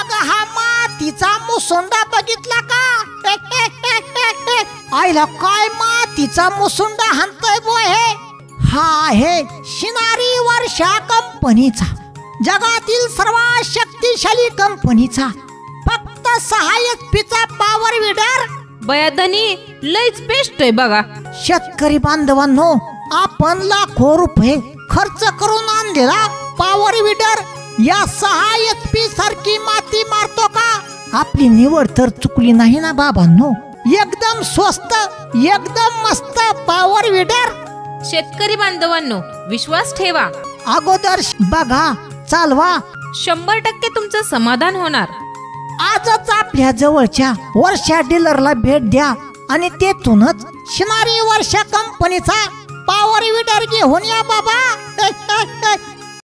मग हा मातीचा मुसुंडा बघितला का? आईला काय मातीचा मुसुंडा हाणतोय बो हे. हा आहे शिनारी वर्षा कंपनीचा, जगातील सर्वात शक्तिशाली कंपनीचा फक्त 6 HP पॉवर विडर. बयाधनी लयच बेस्ट आहे बघा. शेतकरी बांधवांनो, आपण लाखो रुपये खर्च करून आणलेला पॉवर विडर या 6 HP सारखी माती मारतो का? आपली निवड तर चुकली नाही ना बाबांनो. एकदम स्वस्त, एकदम मस्त पॉवर विडर. शेतकरी बांधवांनो, विश्वास ठेवा. अगोदर बघा, चालवा. 100% तुमचं समाधान होणार. आजच आपल्या जवळच्या वर्षा डीलरला भेट द्या आणि तेथूनच शिनारी वर्षा कंपनीचा पॉवर विडर घेऊन या बाबा.